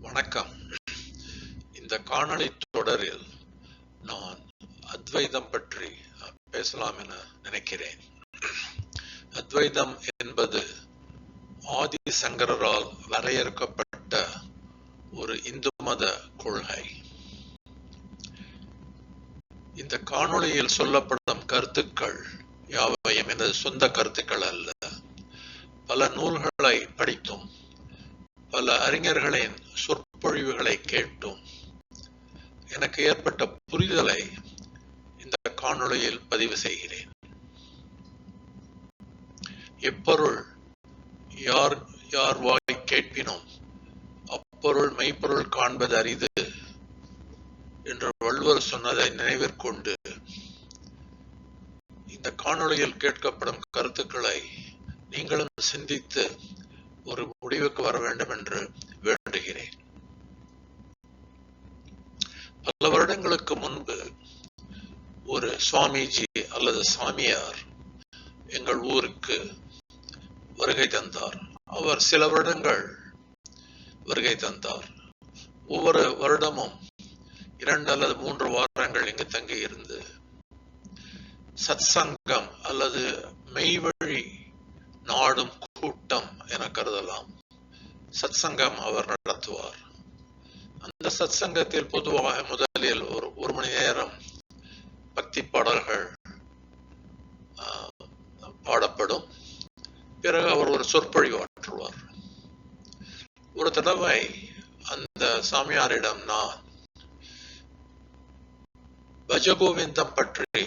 வணக்கம். இந்த காணொளி தொடரில் நான் அத்வைதம் பற்றி பேசலாம் என நினைக்கிறேன். அத்வைதம் என்பது ஆதி சங்கரரால் வரையறுக்கப்பட்ட ஒரு இந்து மத கொள்கை. இந்த காணொளியில் சொல்லப்படும் கருத்துக்கள் யாவையும் எனது சொந்த கருத்துக்கள் அல்ல. பல நூல்களை படித்தும் பல அறிஞர்களின் சொற்பொழிவுகளை கேட்டும் எனக்கு ஏற்பட்ட புரிதலை இந்த காணொளியில் பதிவு செய்கிறேன். எப்பொருள் யார் யார் வாய் கேட்பினும் அப்பொருள் மெய்ப்பொருள் காண்பது அரிது என்று வள்ளுவர் சொன்னதை நினைவிற்கொண்டு இந்த காணொளியில் கேட்கப்படும் கருத்துக்களை நீங்களும் சிந்தித்து ஒரு முடிவுக்கு வர வேண்டும் என்று வேண்டுகிறேன். பல வருடங்களுக்கு முன்பு ஒரு சுவாமிஜி அல்லது சாமியார் எங்கள் ஊருக்கு வருகை தந்தார். அவர் சில வருடங்கள் வருகை தந்தார். ஒவ்வொரு வருடமும் 2 அல்லது 3 வாரங்கள் இங்கு தங்கி இருந்து சத்சங்கம் அல்லது மெய்வழி நாடும் கூட்டம் என கருதலாம் சத்சங்கம் அவர் நடத்துவார். அந்த சத்சங்கத்தில் பொதுவாக முதலில் ஒரு மணி நேரம் பக்தி பாடல்கள் பாடப்படும். பிறகு அவர் ஒரு சொற்பொழிவு ஆற்றுவார். ஒரு தடவை அந்த சாமியாரிடம் நான் பஜகோவிந்தம் பற்றி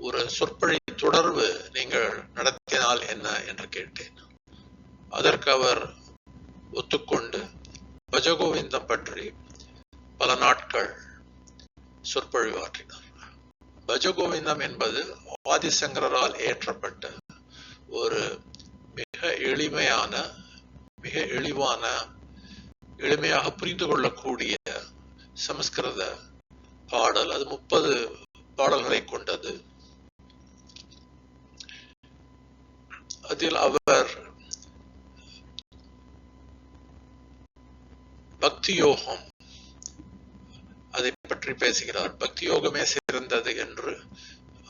ஒரு சொற்பொழிவு தொடர்பு நீங்கள் நடத்தினால் என்ன என்று கேட்டேன். அதற்கு அவர் ஒத்துக்கொண்டு பஜகோவிந்தம் பற்றி பல நாட்கள் சொற்பொழிவாற்றினார். பஜகோவிந்தம் என்பது ஆதிசங்கரால் ஏற்றப்பட்ட ஒரு மிக எளிமையாக புரிந்து கொள்ளக்கூடிய சமஸ்கிருத பாடல். அது 30 பாடல்களை கொண்டது. அதில் அவர் பக்தி யோகம் அதை பற்றி பேசுகிறார். பக்தி யோகமே சிறந்தது என்று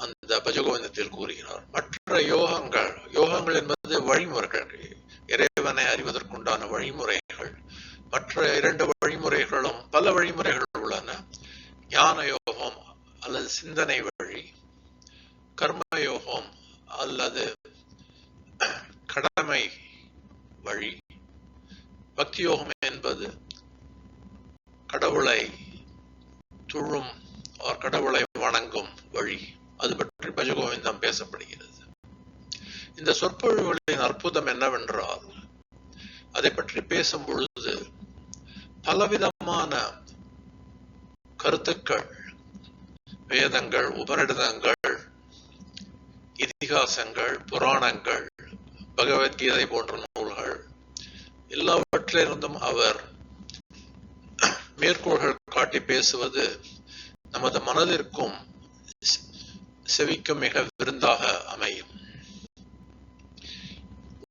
அந்த பஜகோவிந்தத்தில் கூறுகிறார். மற்ற யோகங்கள் என்பது வழிமுறைகள், இறைவனை அறிவதற்குண்டான வழிமுறைகள். மற்ற 2 வழிமுறைகளும் பல வழிமுறைகள் உள்ளன. ஞான யோகம் அல்லது சிந்தனை வழி, கர்மயோகம் அல்லது கடமை வழி. பக்தி யோகம் என்பது கடவுளை துழும் கடவுளை வணங்கும் வழி. அது பற்றி பஜகோவிந்தம் பேசப்படுகிறது. இந்த சொற்பொழிவுகளின் அற்புதம் என்னவென்றால், அதை பற்றி பேசும் பொழுது பலவிதமான கருத்துக்கள், வேதங்கள், உபநிடதங்கள், இதிகாசங்கள், புராணங்கள், பகவத்கீதை போன்ற நூல்கள் எல்லாவற்றிலிருந்தும் அவர் மேற்கோள்கள் காட்டி பேசுவது நமது மனதிற்கும் செவிக்கும் மிக விருந்தாக அமையும்.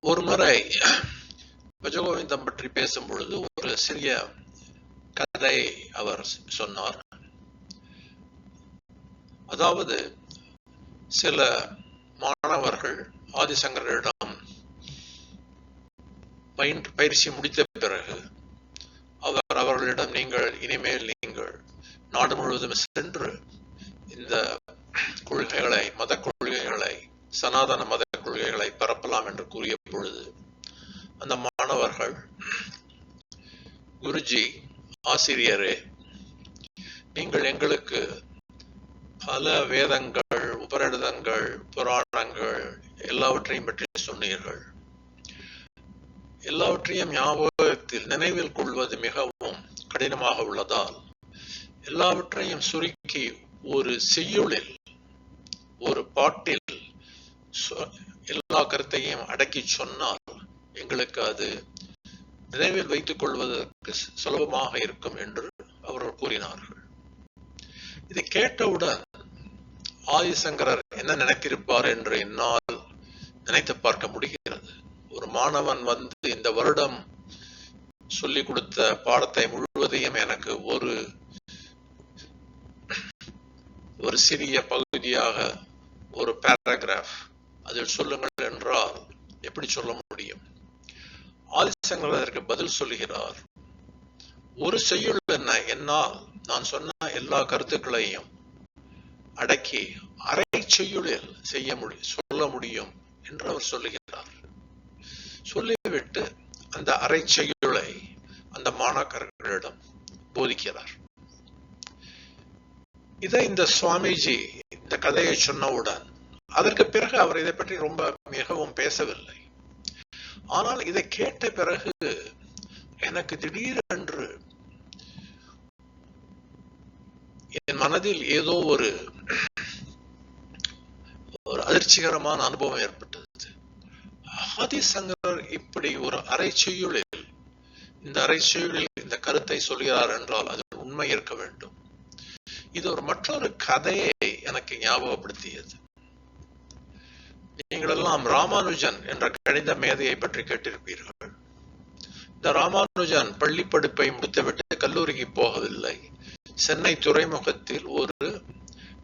ஒரு முறை பஜகோவிந்தம் பற்றி பேசும் பொழுது ஒரு சிறிய கதை அவர் சொன்னார். அதாவது சில மாணவர்கள் ஆதிசங்கரிடம் பயிற்சி முடித்த பிறகு அவர்களிடம் இனிமேல் நீங்கள் நாடு முழுவதும் சென்று இந்த கொள்கைகளை, மத கொள்கைகளை, சனாதன மத கொள்கைகளை பரப்பலாம் என்று கூறிய பொழுது அந்த மாணவர்கள், குருஜி, ஆசிரியரே, நீங்கள் எங்களுக்கு பல வேதங்கள், உபநிடதங்கள், புராணங்கள் எல்லாவற்றையும் பற்றி சொன்னீர்கள். எல்லாவற்றையும் ஞாபகத்தில் நினைவில் கொள்வது மிகவும் கடினமாக உள்ளதால் எல்லாவற்றையும் சுருக்கி ஒரு செய்யுளில், ஒரு பாட்டில் எல்லா கருத்தையும் அடக்கி சொன்னால் எங்களுக்கு அது நினைவில் வைத்துக் கொள்வதற்கு சுலபமாக இருக்கும் என்று அவர்கள் கூறினார்கள். இதை கேட்டவுடன் ஆதிசங்கரர் என்ன நினைத்திருப்பார் என்று என்னால் நினைத்து பார்க்க முடிகிறது. ஒரு மாணவன் இந்த வருடம் சொல்லிக் கொடுத்த பாடத்தை முழுவதையும் எனக்கு ஒரு சிறிய பகுதியாக ஒரு பேராகிராஃப் அதில் சொல்லுங்கள் என்றால் எப்படி சொல்ல முடியும்? ஆதிசங்கரர் அதற்கு பதில் சொல்லுகிறார். ஒரு செய்யுள் என்ன, என்னால் நான் சொன்ன எல்லா கருத்துக்களையும் அடக்கி அரை செய்யுளில் சொல்ல முடியும் என்று அவர் சொல்லுகிறார். சொல்லிவிட்டு அந்த அரை செய்யுளை அந்த மாணாக்கர்களிடம் போதிக்கிறார். இதை இந்த சுவாமிஜி இந்த கதையை சொன்னவுடன் அதற்கு பிறகு அவர் இதை பற்றி ரொம்ப மிகவும் பேசவில்லை. ஆனால் இதை கேட்ட பிறகு எனக்கு திடீரென்று என் மனதில் ஏதோ ஒரு அதிர்ச்சிகரமான அனுபவம் ஏற்பட்டது. ஆதிசங்கரர் இப்படி ஒரு அரை செய்யுளில் இந்த கருத்தை சொல்கிறார் என்றால் அதில் உண்மை இருக்க வேண்டும். இது மற்றொரு கதையை எனக்கு ஞாபகப்படுத்தியது. நீங்கள் எல்லாம் ராமானுஜன் என்ற கணித மேதையை பற்றி கேட்டிருப்பீர்கள். இந்த ராமானுஜன் பள்ளி படிப்பை முடித்துவிட்டு கல்லூரிக்கு போகவில்லை. சென்னை துறைமுகத்தில் ஒரு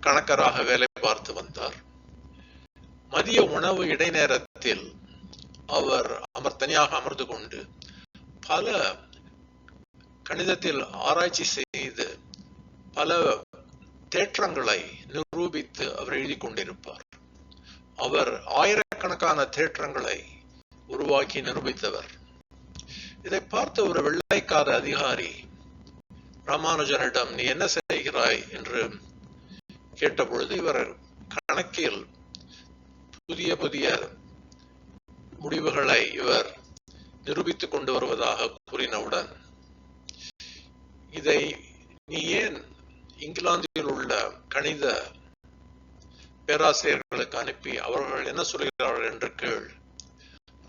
கணக்கராக வேலை பார்த்து வந்தார். மதிய உணவு இடைநேரத்தில் அவர் தனியாக அமர்ந்து கொண்டு பல கணிதத்தில் ஆராய்ச்சி செய்து பல தேற்றங்களை நிரூபித்து அவர் எழுதி கொண்டிருப்பார். அவர் ஆயிரக்கணக்கான தேற்றங்களை உருவாக்கி நிரூபித்தவர். இதை பார்த்த ஒரு வெள்ளைக்கார அதிகாரி ராமானுஜனிடம் நீ என்ன செய்கிறாய் என்று கேட்டபொழுது இவர் கணக்கில் புதிய புதிய முடிவுகளை இவர் நிரூபித்துக் கொண்டு வருவதாக கூறினவுடன் இதை நீ ஏன் இங்கிலாந்தில் உள்ள கணித பேராசிரியர்களுக்கு அனுப்பி அவர்கள் என்ன சொல்கிறார்கள் என்று கேள்.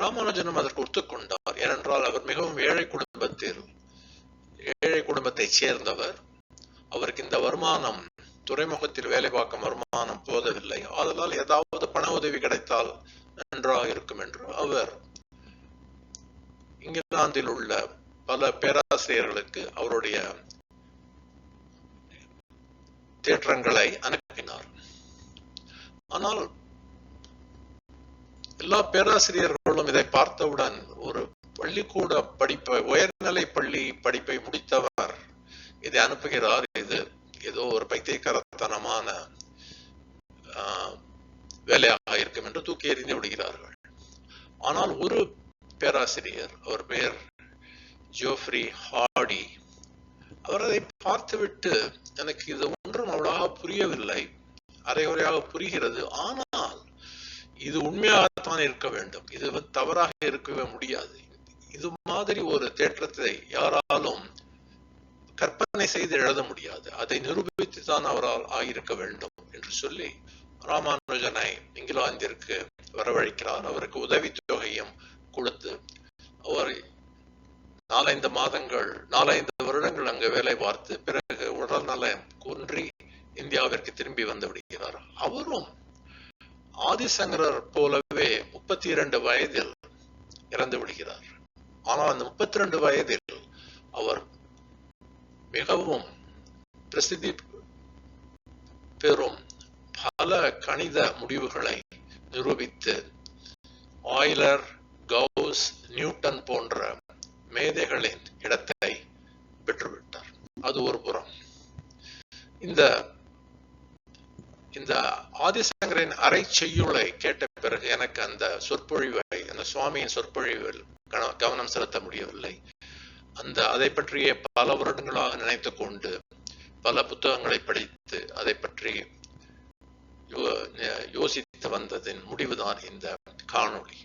ராமானுஜனும் அதற்கு ஒத்துக்கொண்டார். ஏனென்றால் அவர் மிகவும் ஏழை குடும்பத்தை சேர்ந்தவர். அவருக்கு இந்த வருமானம், துறைமுகத்தில் வேலை பார்க்கும் வருமானம் போதவில்லை. ஆதலால் ஏதாவது பண உதவி கிடைத்தால் நன்றாக இருக்கும் என்று அவர் இங்கிலாந்தில் உள்ள பல பேராசிரியர்களுக்கு அவருடைய தேற்றங்களை அனுப்பினார். ஆனால் எல்லா பேராசிரியர்களும் இதை பார்த்தவுடன் ஒரு பள்ளிக்கூட படிப்பை, உயர்நிலை பள்ளி படிப்பை முடித்தவர் இதை அனுப்புகிறார், இது ஏதோ ஒரு பைத்தியக்காரத்தனமான வேலையாக இருக்கும் என்று தூக்கி எறிந்து விடுகிறார்கள். ஆனால் ஒரு பேராசிரியர், அவர் பெயர் ஜோஃப்ரி ஹார்டி, அவர் அதை பார்த்துவிட்டு எனக்கு இது ஒன்றும் அவ்வளவாக புரியவில்லை, அரைகுறையாக புரிகிறது, ஆனால் இது உண்மையாகத்தான் இருக்க வேண்டும், இது தவறாக இருக்கவே முடியாது, இது மாதிரி ஒரு தேற்றத்தை யாராலும் கற்பனை செய்து எழுத முடியாது, அதை நிரூபித்து தான் அவரால் ஆகியிருக்க வேண்டும் என்று சொல்லி ராமானுஜனை இங்கிலாந்திற்கு வரவழைக்கிறார். அவருக்கு உதவித்தொகையும் கொடுத்து அவர் 4-5 வருடங்கள் அங்கு வேலை பார்த்து பிறகு உடல் நலம் குன்றி இந்தியாவிற்கு திரும்பி வந்து விடுகிறார். அவரும் ஆதிசங்கரர் போலவே 32 வயதில் இறந்து விடுகிறார். ஆனால் அந்த 32 வயதில் அவர் மிகவும் பிரசித்தி பெறும் பல கணித முடிவுகளை நிரூபித்து ஆய்லர், கவுஸ், நியூட்டன் போன்ற மேதைகளின் இடத்தை பெற்றுவிட்டார். அது ஒரு புறம். இந்த ஆதிசங்கரின் அரை செய்யுளை கேட்ட பிறகு எனக்கு அந்த சுவாமியின் சொற்பொழிவில் கவனம் செலுத்த முடியவில்லை. அதை பற்றிய பல வருடங்களாக நினைத்துக் கொண்டு பல புத்தகங்களை படித்து அதை பற்றி யோசித்து வந்ததின் முடிவுதான் இந்த காணொளி.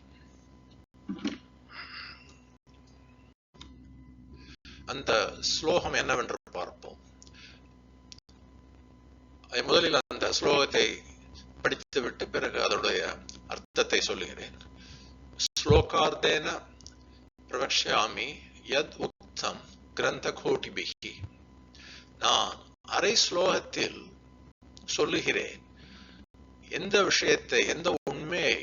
அந்த ஸ்லோகம் என்னவென்று பார்ப்போம். முதலில் அந்த ஸ்லோகத்தை படித்துவிட்டு பிறகு அதனுடைய அர்த்தத்தை சொல்லுகிறேன். ஸ்லோகார்த்தேன பிரவக்ஷ்யாமி யத் உக்தம் கிரந்த கோட்டிபிஹி. நான் அரை ஸ்லோகத்தில் சொல்லுகிறேன் எந்த விஷயத்தை, எந்த உண்மையை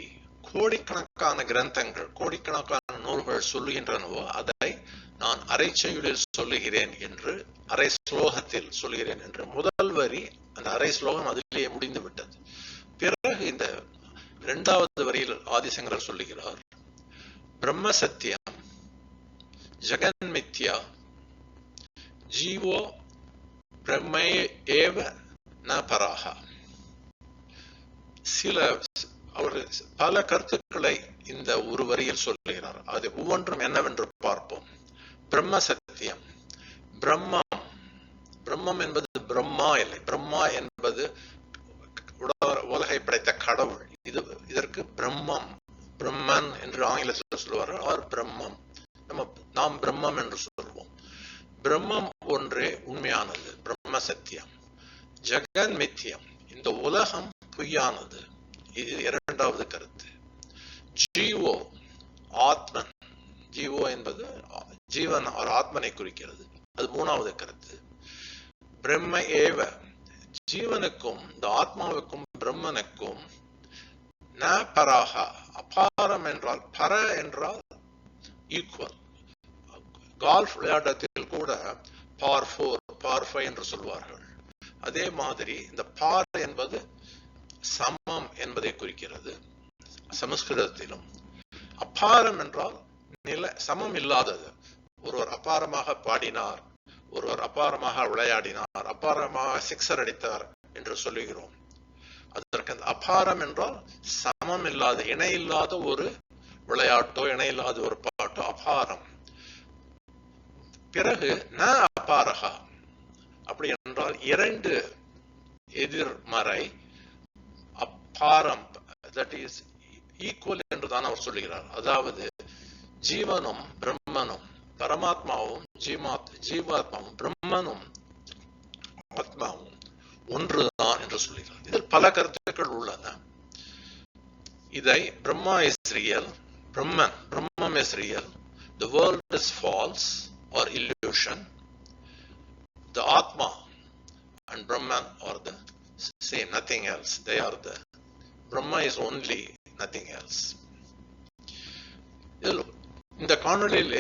கோடிக்கணக்கான கிரந்தங்கள், கோடிக்கணக்கான நூல்கள் சொல்லுகின்றனவோ அதை நான் அரை செய்யுளில் சொல்லுகிறேன் என்று, அரை ஸ்லோகத்தில் சொல்கிறேன் என்று முதல் வரி அந்த அரை ஸ்லோகம் அதிலேயே முடிந்து விட்டது. பிறகு இந்த இரண்டாவது வரியில் ஆதிசங்கரர் சொல்லுகிறார், பிரம்ம சத்தியம் ஜெகன் மித்யா ஜீவோ பிரம்மே ஏவ ந பராஹா. அவர் பல கருத்துக்களை இந்த ஒரு வரியில் சொல்லுகிறார். அது ஒவ்வொன்றும் என்னவென்று பார்ப்போம். பிரம்ம சத்தியம், பிரம்மம் என்பது பிரம்மா இல்லை. பிரம்மா என்பது உலகை படைத்த கடவுள். இதற்கு பிரம்மன் என்று ஆங்கிலத்தில் சொல்லுவார்கள். அவர் பிரம்மம், நாம் பிரம்மம் என்று சொல்வோம். பிரம்மம் ஒன்றே உண்மையானது, பிரம்ம சத்தியம். ஜெகன் மித்யம், இந்த உலகம் பொய்யானது, இது இரண்டாவது கருத்து. ஜீவோ ஆத்மன், ஜீவோ என்பது ஜீவன், ஒரு ஆத்மனை குறிக்கிறது, அது மூணாவது கருத்து. பிரம்ம ஏவ, ஜீவனுக்கும் இந்த ஆத்மாவுக்கும் பிரம்மனுக்கும் ந பராகா, அபாரம் என்றால், பர என்றால் ஈக்குவல். கால்ஃப் விளையாட்டத்தில் கூட பார் 4 பார் 5 என்று சொல்வார்கள். அதே மாதிரி இந்த பார் என்பது சமம் என்பதை குறிக்கிறது சமஸ்கிருதத்திலும். அபாரம் என்றால் சமம் இல்லாதது. ஒருவர் அபாரமாக பாடினார், ஒருவர் அபாரமாக விளையாடினார், அபாரமாக சிக்ஸர் அடித்தார் என்று சொல்லுகிறோம். அதற்கு அந்த அபாரம் என்றால் சமம் இல்லாத, இணை இல்லாத ஒரு விளையாட்டோ இணை இல்லாத ஒரு பாட்டோ அபாரம். பிறகு ந அபாரகா, அப்படி என்றால் இரண்டு எதிர்மறை அபாரம், தட் இஸ் ஈக்குவல் என்றுதான் அவர் சொல்லுகிறார். அதாவது ஜீவனும் பிரம்மனும், பரமாத்மாவும் ஜீவாத்மாவும் பிரம்மனும் ஆத்மாவும் ஒன்றுதான் என்று சொல்லுகிறார். இதில் பல கருத்துக்கள் உள்ளன. இதை பிரம்மா இஸ் ரியல், பிரம்மம் is real, the world is false or illusion, the Atma and Brahman are the same, nothing else. They are the Brahma is only, nothing else. இந்த காணொலியில்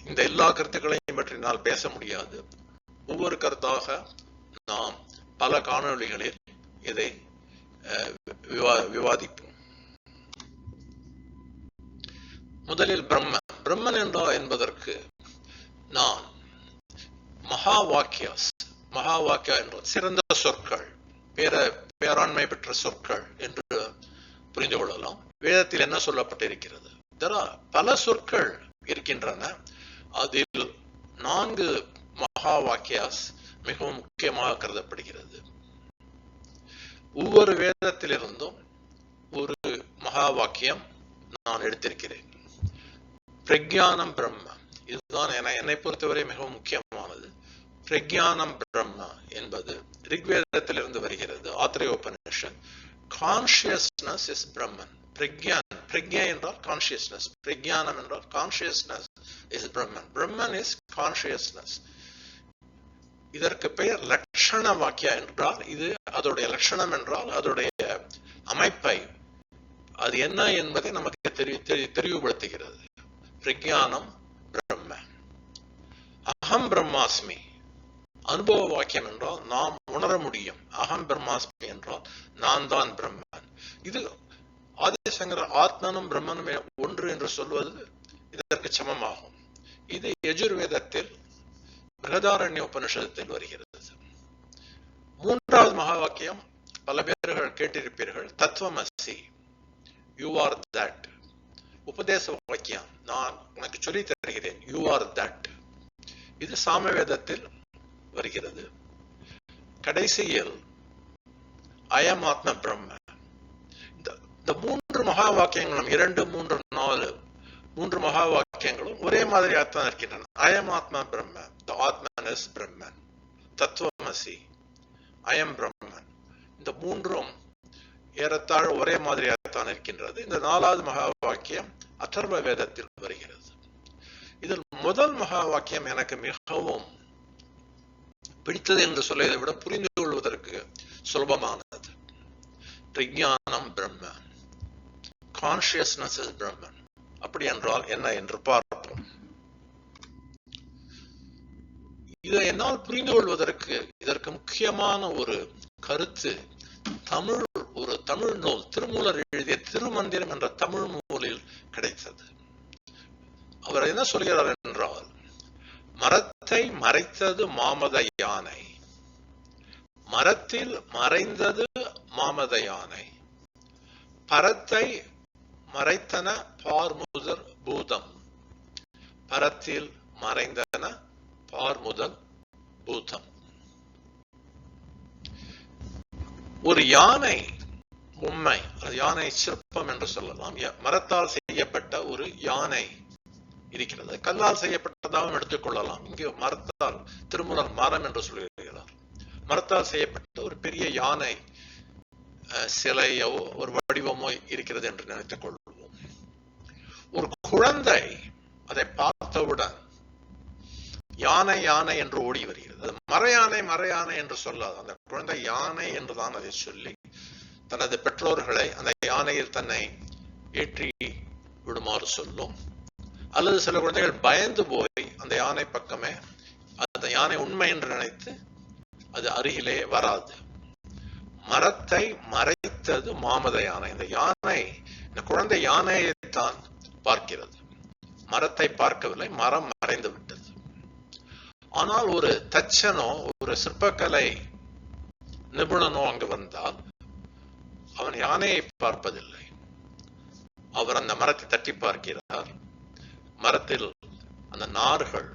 இந்த எல்லா கருத்துக்களையும் பற்றி நான் பேச முடியாது. ஒவ்வொரு கருத்தாக நாம் பல காணொலிகளில் இதை விவாதிப்போம். முதலில் பிரம்மன் என்றால் என்பதற்கு நான் மகா வாக்கியா என்ற சிறந்த சொற்கள், பேராண்மை பெற்ற சொற்கள் என்று புரிந்து கொள்ளலாம். வேதத்தில் என்ன சொல்லப்பட்டிருக்கிறது? பல சொற்கள் இருக்கின்றன. அதில் 4 மகா வாக்கியாஸ் மிகவும் முக்கியமாக கருதப்படுகிறது. ஒவ்வொரு வேதத்திலிருந்தும் ஒரு மகா வாக்கியம் நான் எடுத்திருக்கிறேன். பிரக்ஞானம் பிரம்ம, இதுதான் என்னை பொறுத்தவரை மிகவும் முக்கியமானது. பிரக்ஞானம் பிரம்ம என்பது ரிக்வேதத்திலிருந்து வருகிறது, ஆத்ரேயோபனிஷத். கான்சியஸ்னஸ் இஸ் பிரம்மன். பிரக்ஞா என்றால் கான்சியஸ்னஸ், பிரக்ஞானம் என்றால் consciousness is Brahman. Brahman is consciousness. இதற்கு பெயர் லட்சண வாக்கியா என்றால், இது அதோடைய லட்சணம் என்றால் அதோடைய அமைப்பை, அது என்ன என்பதை நமக்கு தெளிவுபடுத்துகிறது. பிரக்ஞானம் பிரம்ம. அகம் பிரம்மாஸ்மி, அனுபவ வாக்கியம் என்றால் நாம் உணர முடியும். அகம் பிரம்மாஸ்மி என்றால் நான் தான் பிரம்மன். இது ஆதிசங்கரர் ஆத்மனும் பிரம்மனும் ஒன்று என்று சொல்வது இதற்கு சமமாகும். இது யஜுர்வேதத்தில் பிரகதாரண்ய உபனிஷத்தில் வருகிறது. மூன்றாவது மகா வாக்கியம் பல பேர்கள் கேட்டிருப்பீர்கள், தத்துவமசி, யூ ஆர் தட். உபதேச வாக்கியம், நான் உனக்கு சொல்லி தருகிறேன், யூ ஆர் தட். இது சாமவேதத்தில் வருகிறது. கடைசியில் அயம் ஆத்ம பிரம்ம. இந்த 3 மகா வாக்கியங்களும் 2, 3, 4 3 மகா வாக்கியங்களும் ஒரே மாதிரியாகத்தான் இருக்கின்றன. அயம் ஆத்ம பிரம்ம, the Atman is Brahman. தத்துவமசி, அயம் பிரம்மன். இந்த 3ம் ஏறத்தாழ ஒரே மாதிரியாகத்தான் இருக்கின்றது. இந்த 4வது மகா வாக்கியம் அதர்வ வேதத்தில் வருகிறது. இதில் முதல் மகா வாக்கியம் எனக்கு மிகவும் பிடித்தது என்று சொல்வதை விட புரிந்து கொள்வதற்கு சுலபமானது. பிரக்ஞானம் பிரம்ம, கான்சியஸ்னஸ் இஸ் பிரம்மன். அப்படி என்றால் என்ன என்று பார்ப்போம். இதை என்னால் புரிந்து கொள்வதற்கு இதற்கு முக்கியமான ஒரு கருத்து ஒரு தமிழ் நூல், திருமூலர் எழுதிய திருமந்திரம் என்ற தமிழ் நூலில் கிடைத்தது. அவர் என்ன சொல்கிறார் என்றால், மரத்தை மறைத்தது மாமத யானை, மரத்தில் மறைந்தது மாமத யானை, பரத்தை மறைத்தன பார்முதல் பூதம், பரத்தில் மறைந்தன பார்முதல் பூதம். ஒரு யானை உண்மை, யானை சிற்பம் என்று சொல்லலாம், மரத்தால் செய்யப்பட்ட ஒரு யானை இருக்கிறது. கல்லால் செய்யப்பட்டதாகவும் எடுத்துக்கொள்ளலாம். இங்கு மரத்தால், திருமூலர் மரம் என்று சொல்லுகிறார். மரத்தால் செய்யப்பட்ட ஒரு பெரிய யானை சிலையோ ஒரு வடிவமோ இருக்கிறது என்று நினைத்துக் கொள்வோம். ஒரு குழந்தை அதை பார்த்தவுடன் யானை யானை என்று ஓடி வருகிறது. மறையானை மறையானை என்று சொல்லாது. அந்த குழந்தை யானை என்றுதான் அதை சொல்லி தனது பெற்றோர்களை அந்த யானையில் தன்னை ஏற்றி விடுமாறு சொல்லும். அல்லது சில குழந்தைகள் பயந்து போய் அந்த யானை பக்கமே, அந்த யானை உண்மை என்று நினைத்து அது அருகிலே வராது. மரத்தை மறைத்தது மாமத யானை. இந்த யானை, இந்த குழந்தை யானையைத்தான் பார்க்கிறது, மரத்தை பார்க்கவில்லை. மரம் மறைந்து விட்டது. ஆனால் ஒரு தச்சனோ ஒரு சிற்பக்கலை நிபுணனோ அங்கு வந்தால் அவன் யானையை பார்ப்பதில்லை. அவர் அந்த மரத்தை தட்டி பார்க்கிறார். மரத்தில் அந்த நார்கள்,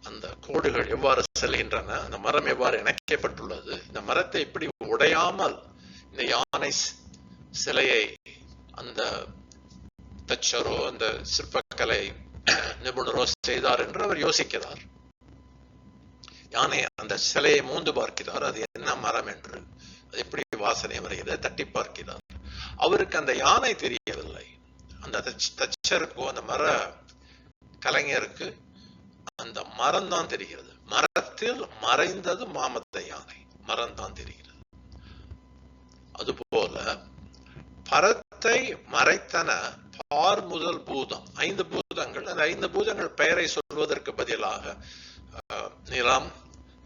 அந்த கோடுகள் எவ்வாறு செல்கின்றன, அந்த மரம் எவ்வாறு இணைக்கப்பட்டுள்ளது, இந்த மரத்தை எப்படி உடையாமல் இந்த யானை சிலையை அந்த தச்சரோ அந்த சிற்பக்கலை நிபுணரோ செய்தார் என்று அவர் யோசிக்கிறார். யானை அந்த சிலையை மூந்து பார்க்கிறார், அது என்ன மரம் என்று, அது எப்படி வாசனை வருகிறது, தட்டி பார்க்கிறார். அவருக்கு அந்த யானை தெரியவில்லை. அந்த தச்சருக்கோ அந்த மர கலைஞருக்கு அந்த மரம் தான் தெரிகிறது. மரத்தில் மறைந்தது மாமத யானை, மரம் தான் தெரிகிறது. அதுபோல பரத்தை மறைத்தன பார்முதல் பூதம், 5 பூதங்கள். அந்த 5 பூதங்கள் பெயரை சொல்வதற்கு பதிலாக நிலம்,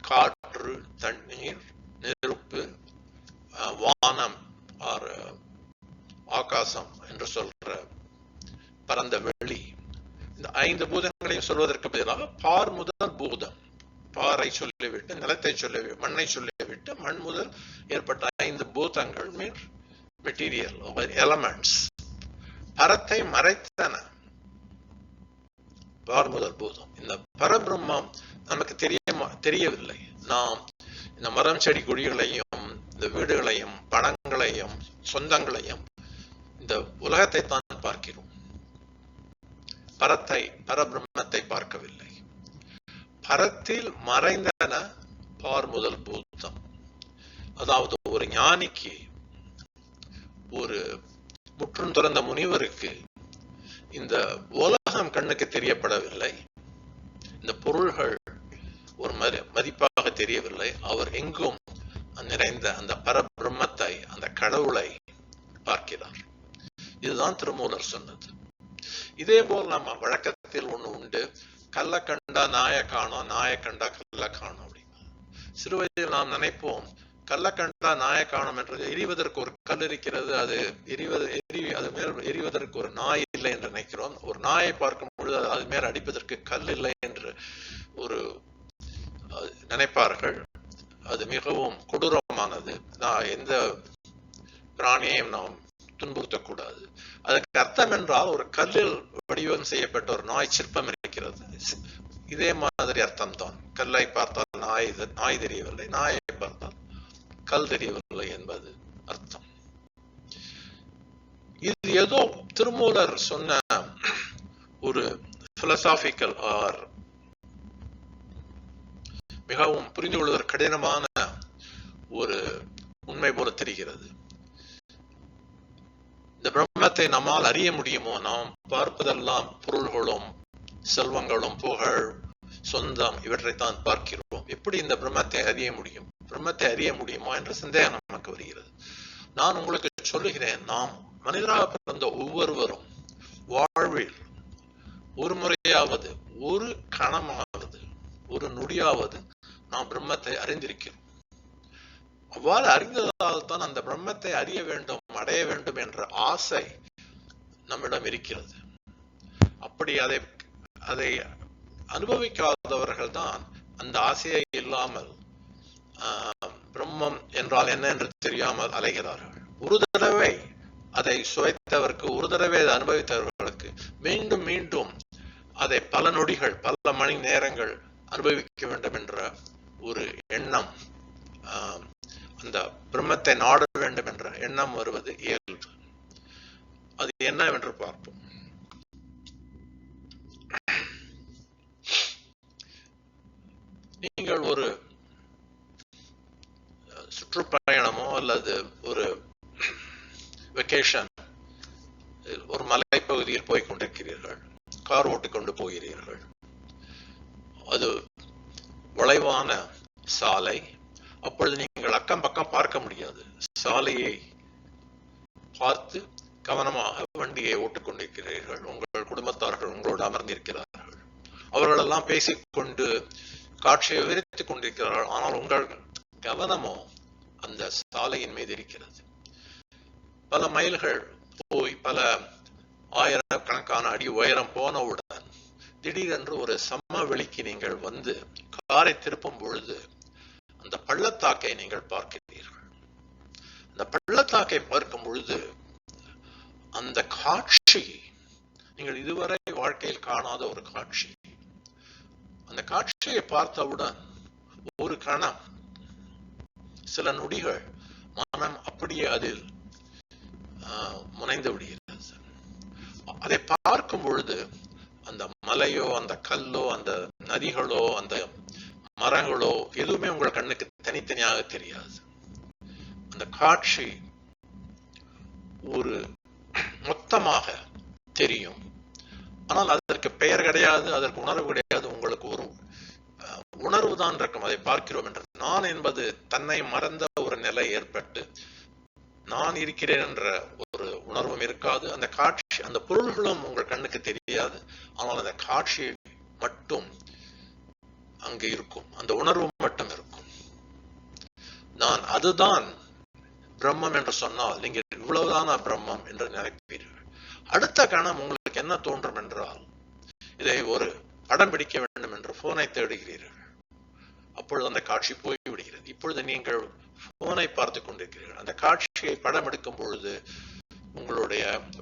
காற்று, தண்ணீர், நெருப்பு, வானம், ஆகாசம் என்று சொல்ற பரந்த வெளி, இந்த 5 பூதங்களையும் சொல்வதற்கு பதிலாக பார்முதல் பூதம், பாறை சொல்லிவிட்டு, நிலத்தை சொல்லிவிட்டு, மண்ணை சொல்லிவிட்டு, மண் முதல் ஏற்பட்ட 5 பூதங்கள், மெட்டீரியல், எலமெண்ட்ஸ், பரத்தை மறைத்தன பார்முதல் பூதம். இந்த பரபிரம்மம் நமக்கு தெரியவில்லை. நாம் இந்த மரம் செடி கொடிகளையும், இந்த வீடுகளையும், பணங்களையும், சொந்தங்களையும், இந்த உலகத்தை தான் பார்க்கிறோம். பரபிரம்மத்தை பார்க்கவில்லை. பரத்தில் மறைந்தன பார்முதல் பூதம். அதாவது ஒரு ஞானிக்கு, ஒரு முற்றும் துறந்த முனிவருக்கு இந்த உலகம் கண்ணுக்கு தெரியப்படவில்லை. இந்த பொருள்கள் ஒரு மதிப்பாக தெரியவில்லை. அவர் எங்கும் நிறைந்த அந்த பரபிரம்மத்தை, அந்த கடவுளை பார்க்கிறார். இதுதான் திருமூலர் சொன்னது. இதே போல் நம்ம வழக்கத்தில் ஒண்ணு உண்டு, கல்ல கண்டா நாய காணோம், நாய கண்டா கல்ல காணோம் அப்படின்னு. சிறு வயதில் நாம் நினைப்போம், கல்ல கண்டா நாய காணோம் என்றது எரிவதற்கு ஒரு கல் இருக்கிறது, அது அது மேல் எரிவதற்கு ஒரு நாய் இல்லை என்று நினைக்கிறோம். ஒரு நாயை பார்க்கும் பொழுது அது மேல் அடிப்பதற்கு கல் இல்லை என்று ஒரு நினைப்பார்கள். அது மிகவும் கொடூரமானது. எந்த பிராணியையும் நாம் துன்புறுத்தக்கூடாது. அதுக்கு அர்த்தம் என்றால், ஒரு கல்லில் வடிவம் செய்யப்பட்ட ஒரு நாய் சிற்பம் இருக்கிறது. இதே மாதிரி அர்த்தம் தான். கல்லை பார்த்தால் நாய் தெரியவில்லை, நாயை பார்த்தால் கல் தெரியவில்லை என்பது அர்த்தம். இது ஏதோ திருமூலர் சொன்ன ஒரு பிலசாபிக்கல் ஆர் மிகவும் புரிந்து கொள்வதற்கு கடினமான ஒரு உண்மை போல தெரிகிறது. இந்த பிரம்மத்தை நம்மால் அறிய முடியுமோ? நாம் பார்ப்பதெல்லாம் பொருள்களும், செல்வங்களும், புகழ், சொந்தம், இவற்றைத்தான் பார்க்கிறோம். எப்படி இந்த பிரம்மத்தை அறிய முடியும்? பிரம்மத்தை அறிய முடியுமா என்ற சந்தேகம் நமக்கு வருகிறது. நான் உங்களுக்கு சொல்லுகிறேன், நாம் மனிதராக பிறந்த ஒவ்வொருவரும் வாழ்வில் ஒரு முறையாவது, ஒரு கணமாவது, ஒரு நொடியாவது நாம் பிரம்மத்தை அறிந்திருக்கிறோம். அவ்வாறு அறிந்ததால் தான் அந்த பிரம்மத்தை அறிய வேண்டும், அடைய வேண்டும் என்ற ஆசை நம்மிடம் இருக்கிறது. அப்படி அதை அனுபவிக்காதவர்கள் தான் அந்த ஆசையை இல்லாமல் பிரம்மம் என்றால் என்ன என்று தெரியாமல் அலைகிறார்கள். ஒரு தடவை அதை சுவைத்தவருக்கு, ஒரு தடவை அதை அனுபவித்தவர்களுக்கு மீண்டும் மீண்டும் அதை பல நொடிகள், பல மணி நேரங்கள் அனுபவிக்க வேண்டும் என்ற ஒரு எண்ணம், அந்த பிரம்மத்தை நாட வேண்டும் என்ற எண்ணம் வருவது இயல்பு. அது என்னவென்று பார்ப்போம். நீங்கள் ஒரு சுற்றுப்பயணமோ அல்லது ஒரு வெக்கேஷன், ஒரு மலைப்பகுதியில் போய் கொண்டிருக்கிறீர்கள், கார் ஓட்டிக்கொண்டு போகிறீர்கள். அது வளைவான சாலை. அப்பொழுது நீங்கள் அக்கம் பக்கம் பார்க்க முடியாது. சாலையை பார்த்து கவனமாக வண்டியை ஓட்டிக்கொண்டிருக்கிறீர்கள். உங்கள் குடும்பத்தார்கள் உங்களோடு அமர்ந்திருக்கிறார்கள். அவர்களெல்லாம் பேசிக்கொண்டு காட்சியை விரித்துக் கொண்டிருக்கிறார்கள். ஆனால் உங்கள் கவனமோ அந்த சாலையின் மீது இருக்கிறது. பல மைல்கள் போய் பல ஆயிரக்கணக்கான அடி உயரம் போனவுடன் திடீரென்று ஒரு சமவெளிக்கு நீங்கள் வந்து காரை திருப்பும் பொழுது அந்த பள்ளத்தாக்கை நீங்கள் பார்க்கிறீர்கள். அந்த பள்ளத்தாக்கை பார்க்கும் பொழுது அந்த காட்சி நீங்கள் இதுவரை வாழ்க்கையில் காணாத ஒரு காட்சி. அந்த காட்சியை பார்த்தவுடன் ஒரு கணம், சில நொடிகள் மனம் அப்படியே அதில் முனைந்து விடுகிறது. அதை பார்க்கும் பொழுது அந்த மலையோ, அந்த கல்லோ, அந்த நதிகளோ, அந்த மரங்களோ எதுவுமே உங்கள் கண்ணுக்கு தனித்தனியாக தெரியாது. அந்த காட்சி ஒரு மொத்தமாக தெரியும். ஆனால் அதற்கு பெயர் கிடையாது, அதற்கு உணர்வு கிடையாது. உங்களுக்கு ஒரு உணர்வு தான் இருக்கும். அதை பார்க்கிறோம் என்று நான் என்பது தன்னை மறந்த ஒரு நிலை ஏற்பட்டு நான் இருக்கிறேன் என்ற ஒரு உணர்வும் இருக்காது. அந்த காட்சி, அந்த பொருள்களும் உங்கள் கண்ணுக்கு தெரியாது. ஆனால் அந்த காட்சி மட்டும் அங்கு இருக்கும், அந்த உணர்வு மட்டும் இருக்கும். நான் அதுதான் பிரம்மம் என்று சொன்னால் நீங்கள் இவ்வளவுதானா பிரம்மம் என்று நினைப்பீர்கள். அடுத்த கணம் உங்களுக்கு என்ன தோன்றும் என்றால், இதை ஒரு படம் பிடிக்க வேண்டும் என்று போனை தேடுகிறீர்கள். அப்பொழுது அந்த காட்சி போய்விடுகிறது. இப்பொழுது நீங்கள் போனை பார்த்து கொண்டிருக்கிறீர்கள். அந்த காட்சியை படம் எடுக்கும் பொழுது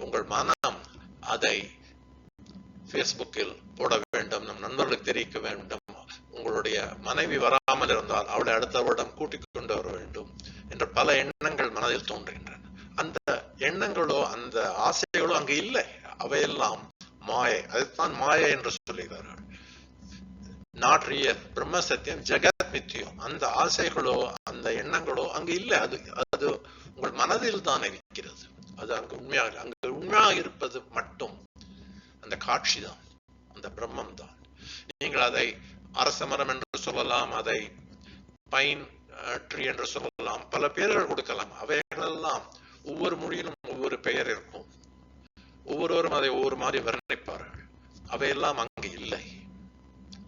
உங்கள் மனம் அதை பேஸ்புக்கில் போட வேண்டும், நம் நண்பர்களுக்கு தெரிவிக்க வேண்டும், உங்களுடைய மனைவி வராமல் இருந்தால் அவளை அடுத்த வருடம் கூட்டிக் கொண்டு வர வேண்டும் என்ற பல எண்ணங்கள் மனதில் தோன்றுகின்றன. அந்த எண்ணங்களோ அந்த ஆசைகளோ அங்கு இல்லை. அவையெல்லாம் மாயை. அதுதான் மாயை என்று சொல்லுகிறார்கள். Not real. பிரம்ம சத்தியம், ஜெகத் மித்தியம். அந்த ஆசைகளோ அந்த எண்ணங்களோ அங்கு இல்லை. அது உங்கள் மனதில் தான் இருக்கிறது. அது அங்கு உண்மையாக, அங்கு உண்மையாக இருப்பது மட்டும் அந்த காட்சி தான், அந்த பிரம்மம் தான். நீங்கள் அதை அரச மரம் என்று சொல்லலாம், அதை பைன் ட்ரீ என்று சொல்லலாம், பல பெயர்கள் கொடுக்கலாம். அவைகளெல்லாம் ஒவ்வொரு மொழியிலும் ஒவ்வொரு பெயர் இருக்கும். ஒவ்வொருவரும் அதை ஒவ்வொரு மாதிரி வர்ணிப்பார்கள். அவையெல்லாம் அங்கு இல்லை.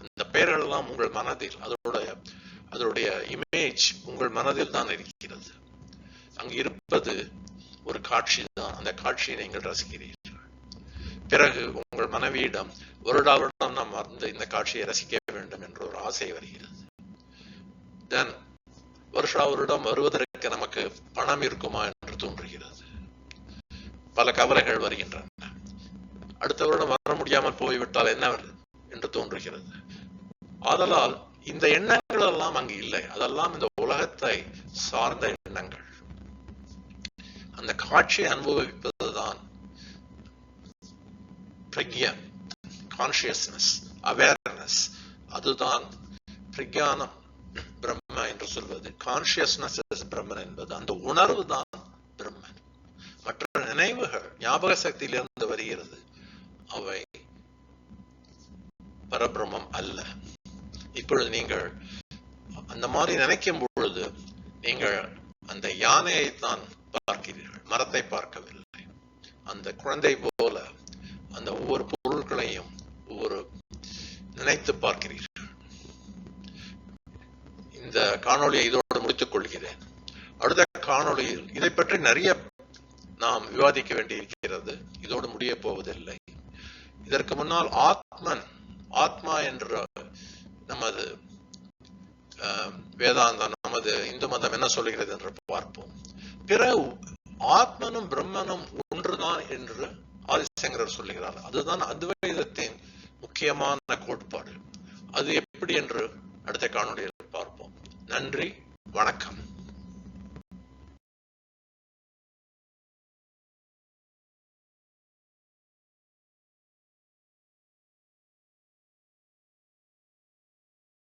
அந்த பெயர்கள் எல்லாம் உங்கள் மனதில், அதனுடைய இமேஜ் உங்கள் மனதில் தான் இருக்கிறது. அங்கு இருப்பது ஒரு காட்சி தான். அந்த காட்சியை நீங்கள் ரசிக்கிறீர்கள். பிறகு உங்கள் மனைவியிடம் வருடம் நாம் வந்து இந்த காட்சியை ரசிக்க வேண்டும் என்ற ஒரு ஆசை வருகிறது. தென் வருடம் வருவதற்கு நமக்கு பணம் இருக்குமா என்று தோன்றுகிறது. பல கவலைகள் வருகின்றன. அடுத்த வருடம் வர முடியாமல் போய்விட்டால் என்ன என்று தோன்றுகிறது. ஆதலால் இந்த எண்ணங்கள் எல்லாம் அங்கு இல்லை. அதெல்லாம் இந்த உலகத்தை சார்ந்த எண்ணங்கள். அந்த காட்சியை அனுபவிப்பதுதான் பிரக்ஞன், கான்சியஸ்னஸ், அவேர்னஸ். அதுதான் பிரக்ஞானம், பிரம்ம என்று சொல்வது. கான்சியஸ்னஸ் பிரம்மன் என்பது அந்த உணர்வு தான் பிரம்மன். மற்ற நினைவுகள் ஞாபக சக்தியிலிருந்து வருகிறது. அவை பரபிரம்மம் அல்ல. இப்பொழுது நீங்கள் அந்த மாதிரி நினைக்கும் பொழுது நீங்கள் அந்த யானையை தான் பார்க்கிறீர்கள், மரத்தை பார்க்கவில்லை. அந்த குழந்தை போல அந்த ஒவ்வொரு பொருட்களையும் ஒவ்வொரு நினைத்து பார்க்கிறீர்கள். இந்த காணொளியை இதோடு முடித்துக் கொள்கிறேன். அடுத்த காணொளியில் இதை பற்றி நிறைய நாம் விவாதிக்க வேண்டியிருக்கிறது. இதோடு முடிய போவதில்லை. இதற்கு முன்னால் ஆத்மா என்ற நமது வேதாந்தம், நமது இந்து மதம் என்ன சொல்லுகிறது என்று பார்ப்போம். பிற ஆத்மனும் பிரம்மனும் ஒன்றுதான் என்று ஆதிசங்கரர் சொல்லுகிறார். அதுதான் அத்வைதத்தின் முக்கியமான கோட்பாடு. அது எப்படி என்று அடுத்த காணொளியில் பார்ப்போம். நன்றி, வணக்கம்.